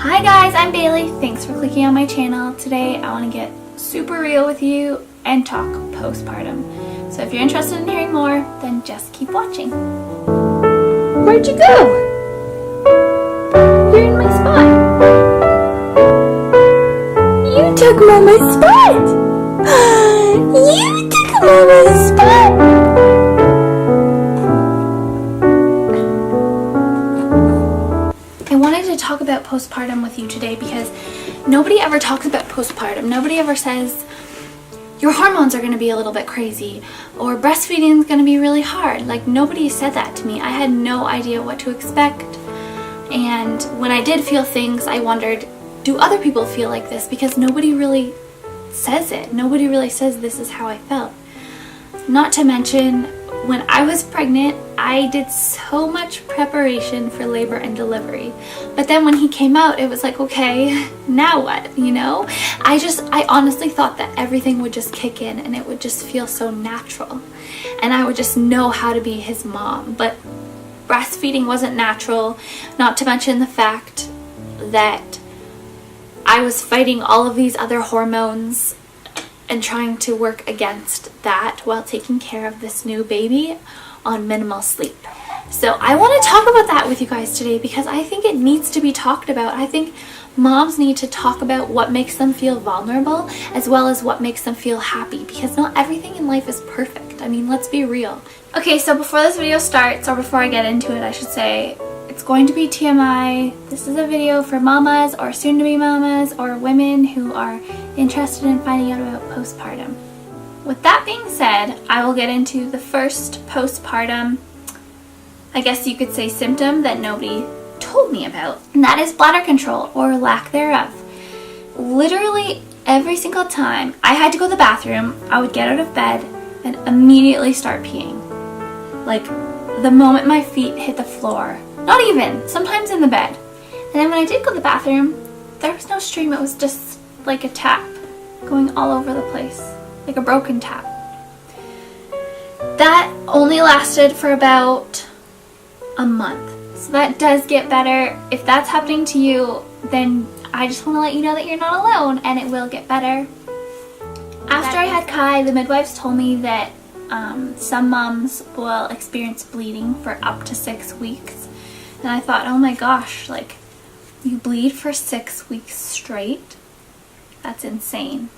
Hi guys, I'm Bailey. Thanks for clicking on my channel. Today I want to get super real with you and talk postpartum. So if you're interested in hearing more, then just keep watching. Where'd you go? You're in my spot. You took Mama's spot! You took Mama's spot! I wanted to talk about postpartum with you today because nobody ever talks about postpartum. Nobody ever says your hormones are going to be a little bit crazy or breastfeeding is going to be really hard. Like, nobody said that to me. I had no idea what to expect. And when I did feel things, I wondered, do other people feel like this? Because nobody really says it. Nobody really says this is how I felt. Not to mention, when I was pregnant, I did so much preparation for labor and delivery. But then when he came out, it was like, okay, now what, you know? I honestly thought that everything would just kick in and it would just feel so natural. And I would just know how to be his mom. But breastfeeding wasn't natural, not to mention the fact that I was fighting all of these other hormones and trying to work against that while taking care of this new baby on minimal sleep. So I want to talk about that with you guys today because I think it needs to be talked about. I think moms need to talk about what makes them feel vulnerable as well as what makes them feel happy, because not everything in life is perfect. I mean, let's be real. Okay, so before this video starts, or before I get into it, I should say, it's going to be TMI. This is a video for mamas or soon-to-be mamas or women who are interested in finding out about postpartum. With that being said, I will get into the first postpartum, I guess you could say, symptom that nobody told me about, and that is bladder control or lack thereof. Literally every single time I had to go to the bathroom, I would get out of bed and immediately start peeing. Like, the moment my feet hit the floor. Not even, sometimes in the bed. And then when I did go to the bathroom, there was no stream, it was just like a tap going all over the place, like a broken tap. That only lasted for about a month. So that does get better. If that's happening to you, then I just want to let you know that you're not alone and it will get better. After I had Kai, the midwives told me that some moms will experience bleeding for up to 6 weeks. And I thought, oh my gosh, like, you bleed for 6 weeks straight? That's insane.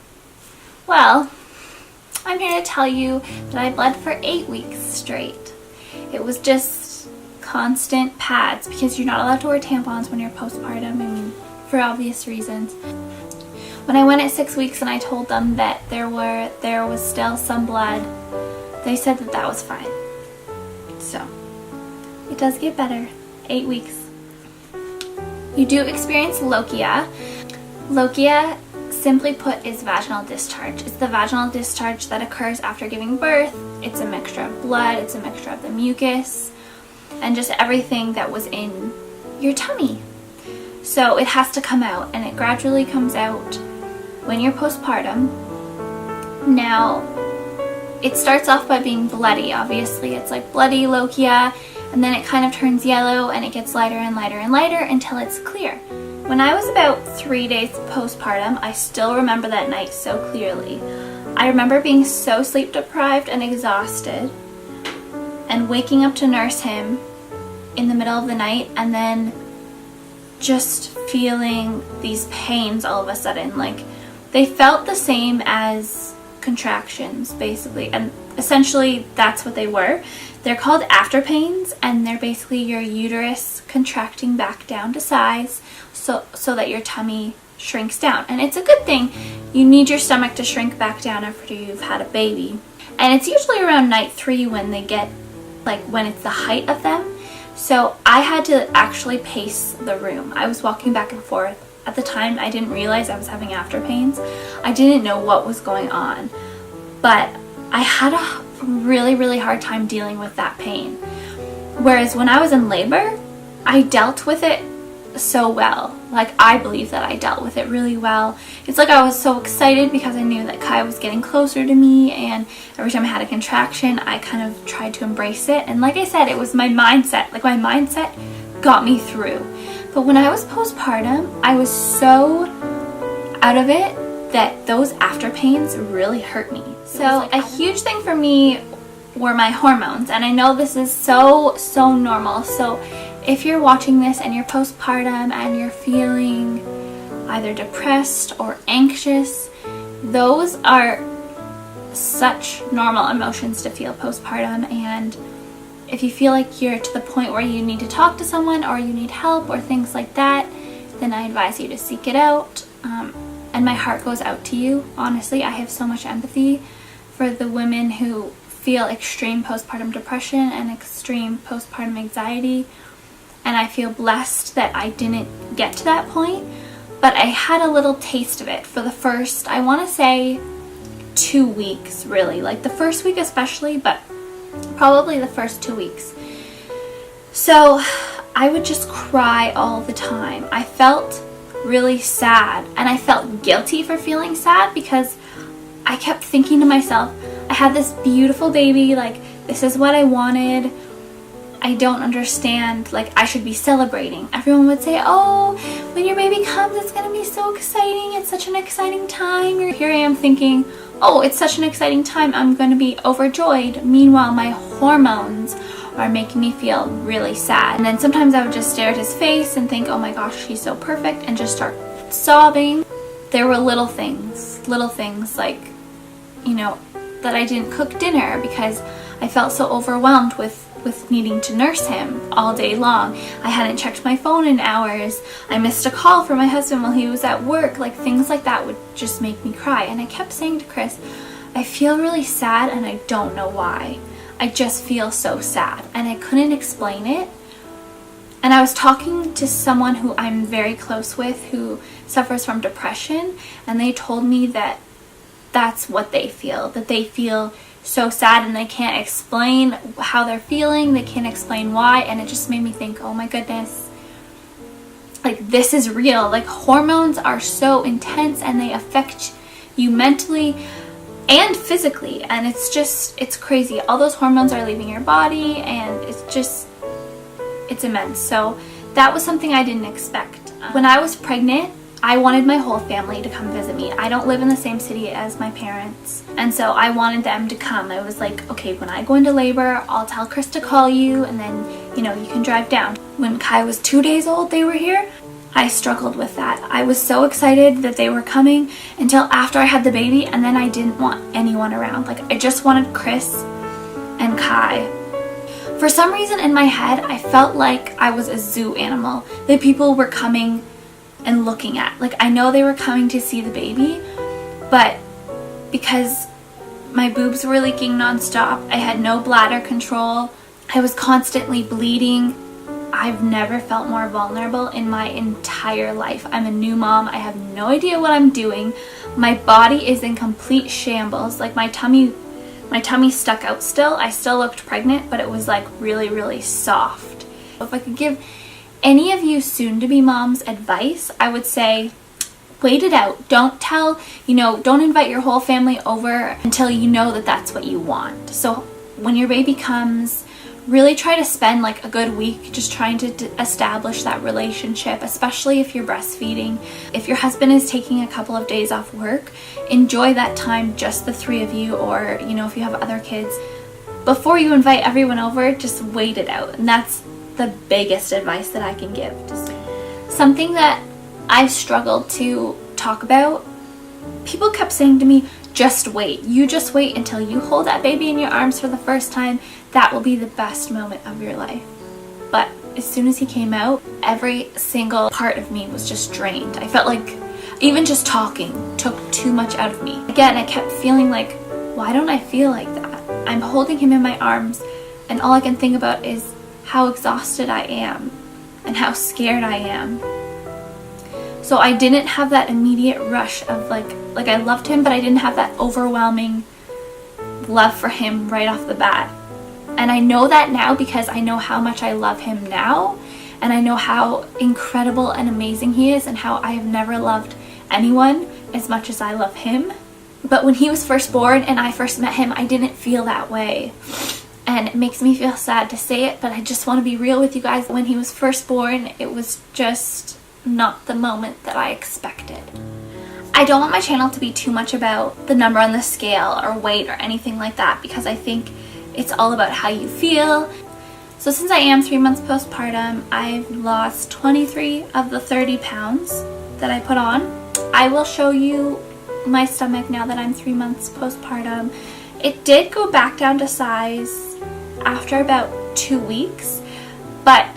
Well, I'm here to tell you that I bled for 8 weeks straight. It was just constant pads because you're not allowed to wear tampons when you're postpartum, I mean, for obvious reasons. When I went at 6 weeks and I told them that there was still some blood, they said that that was fine. So, it does get better. 8 weeks. You do experience lochia. Lochia, simply put, is vaginal discharge. It's the vaginal discharge that occurs after giving birth. It's a mixture of blood, it's a mixture of the mucus, and just everything that was in your tummy. So it has to come out, and it gradually comes out when you're postpartum. Now, it starts off by being bloody, obviously. It's like bloody lochia, and then it kind of turns yellow and it gets lighter and lighter and lighter until it's clear. When I was about 3 days postpartum, I still remember that night so clearly. I remember being so sleep deprived and exhausted and waking up to nurse him in the middle of the night and then just feeling these pains all of a sudden. Like, they felt the same as contractions, basically, and essentially that's what they were. They're called afterpains, and they're basically your uterus contracting back down to size so that your tummy shrinks down. And it's a good thing. You need your stomach to shrink back down after you've had a baby. And it's usually around night 3 when they get, like, when it's the height of them. So I had to actually pace the room. I was walking back and forth. At the time, I didn't realize I was having afterpains. I didn't know what was going on. But I had a really, really hard time dealing with that pain. Whereas when I was in labor, I dealt with it so well. Like, I believe that I dealt with it really well. It's like I was so excited because I knew that Kai was getting closer to me, and every time I had a contraction, I kind of tried to embrace it. And like I said, it was my mindset. Like, my mindset got me through. But when I was postpartum, I was so out of it that those after pains really hurt me. So a huge thing for me were my hormones, and I know this is so normal. So if you're watching this and you're postpartum and you're feeling either depressed or anxious, those are such normal emotions to feel postpartum. And if you feel like you're to the point where you need to talk to someone or you need help or things like that, then I advise you to seek it out. And my heart goes out to you. Honestly, I have so much empathy for the women who feel extreme postpartum depression and extreme postpartum anxiety. And I feel blessed that I didn't get to that point, but I had a little taste of it for the first, I want to say, 2 weeks, really. Like the first week especially, but probably the first 2 weeks. So I would just cry all the time. I felt really sad, and I felt guilty for feeling sad because I kept thinking to myself, I had this beautiful baby, like this is what I wanted. I don't understand, like I should be celebrating. Everyone would say, oh, when your baby comes, it's gonna be so exciting. It's such an exciting time. Here I am thinking, oh, it's such an exciting time. I'm gonna be overjoyed. Meanwhile, my hormones are making me feel really sad. And then sometimes I would just stare at his face and think, oh my gosh, he's so perfect, and just start sobbing. There were little things like, you know, that I didn't cook dinner because I felt so overwhelmed with needing to nurse him all day long. I hadn't checked my phone in hours. I missed a call from my husband while he was at work. Like things like that would just make me cry. And I kept saying to Chris, I feel really sad and I don't know why. I just feel so sad, and I couldn't explain it. And I was talking to someone who I'm very close with who suffers from depression, and they told me that that's what they feel, that they feel so sad and they can't explain how they're feeling, they can't explain why. And it just made me think, oh my goodness, like this is real. Like hormones are so intense and they affect you mentally and physically, and it's crazy. All those hormones are leaving your body, and it's immense. So that was something I didn't expect. When I was pregnant, I wanted my whole family to come visit me. I don't live in the same city as my parents, and so I wanted them to come. I was like, okay, when I go into labor, I'll tell Chris to call you, and then, you know, you can drive down. When Kai was 2 days old, they were here. I struggled with that. I was so excited that they were coming until after I had the baby, and then I didn't want anyone around. Like, I just wanted Chris and Kai. For some reason in my head, I felt like I was a zoo animal that people were coming and looking at. Like, I know they were coming to see the baby, but because my boobs were leaking nonstop, I had no bladder control, I was constantly bleeding. I've never felt more vulnerable in my entire life. I'm a new mom. I have no idea what I'm doing. My body is in complete shambles. Like my tummy stuck out still. I still looked pregnant, but it was like really, really soft. If I could give any of you soon-to-be moms advice, I would say wait it out. Don't don't invite your whole family over until you know that that's what you want. So when your baby comes, really try to spend like a good week just trying to establish that relationship, especially if you're breastfeeding. If your husband is taking a couple of days off work, enjoy that time, just the three of you, or if you have other kids. Before you invite everyone over, just wait it out. And that's the biggest advice that I can give. Something that I've struggled to talk about, people kept saying to me, just wait. You just wait until you hold that baby in your arms for the first time. That will be the best moment of your life. But as soon as he came out, every single part of me was just drained. I felt like even just talking took too much out of me. Again, I kept feeling like, why don't I feel like that? I'm holding him in my arms, and all I can think about is how exhausted I am and how scared I am. So I didn't have that immediate rush of like I loved him, but I didn't have that overwhelming love for him right off the bat. And I know that now because I know how much I love him now, and I know how incredible and amazing he is, and how I have never loved anyone as much as I love him. But when he was first born and I first met him, I didn't feel that way. and it makes me feel sad to say it, but I just want to be real with you guys. When he was first born, it was just not the moment that I expected. I don't want my channel to be too much about the number on the scale or weight or anything like that, because I think it's all about how you feel. So since I am 3 months postpartum, I've lost 23 of the 30 pounds that I put on. I will show you my stomach now that I'm 3 months postpartum. It did go back down to size after about 2 weeks, but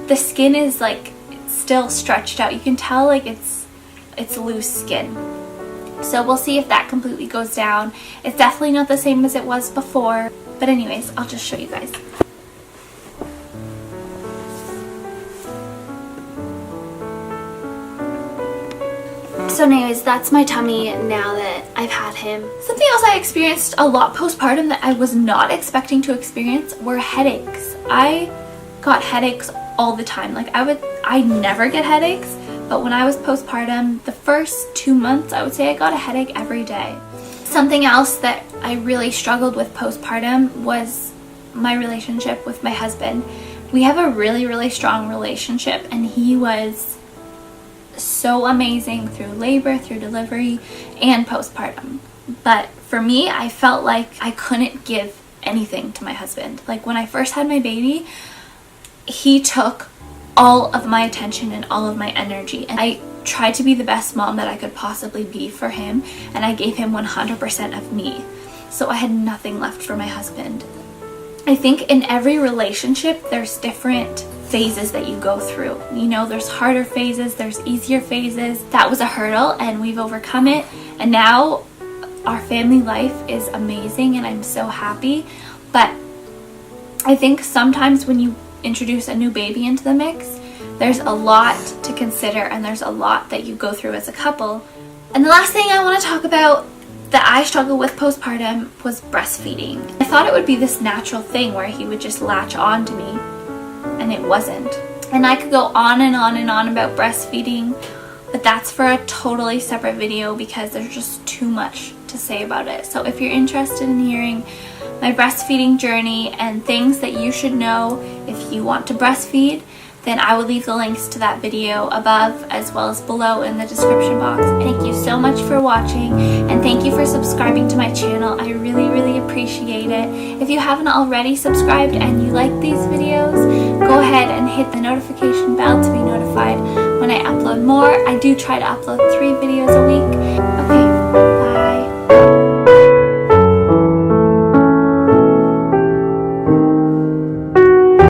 the skin is like still stretched out. You can tell like it's loose skin. So we'll see if that completely goes down. It's definitely not the same as it was before. But anyways, I'll just show you guys. So anyways, that's my tummy now that I've had him. Something else I experienced a lot postpartum that I was not expecting to experience were headaches. I got headaches all the time. Like I never get headaches, but when I was postpartum, the first 2 months, I would say I got a headache every day. Something else that I really struggled with postpartum was my relationship with my husband. We have a really, really strong relationship, and he was so amazing through labor, through delivery, and postpartum. But for me, I felt like I couldn't give anything to my husband. Like when I first had my baby, he took all of my attention and all of my energy, and I tried to be the best mom that I could possibly be for him, and I gave him 100% of me. So I had nothing left for my husband. I think in every relationship there's different phases that you go through. You know, there's harder phases, there's easier phases. That was a hurdle and we've overcome it, and now our family life is amazing and I'm so happy. But I think sometimes when you introduce a new baby into the mix, there's a lot to consider and there's a lot that you go through as a couple. And the last thing I want to talk about that I struggled with postpartum was breastfeeding. I thought it would be this natural thing where he would just latch on to me, and it wasn't. And I could go on and on and on about breastfeeding, but that's for a totally separate video because there's just too much to say about it. So if you're interested in hearing my breastfeeding journey and things that you should know if you want to breastfeed, then I will leave the links to that video above as well as below in the description box. Thank you so much for watching, and thank you for subscribing to my channel. I really, really appreciate it. If you haven't already subscribed and you like these videos, go ahead and hit the notification bell to be notified when I upload more. I do try to upload 3 videos a week.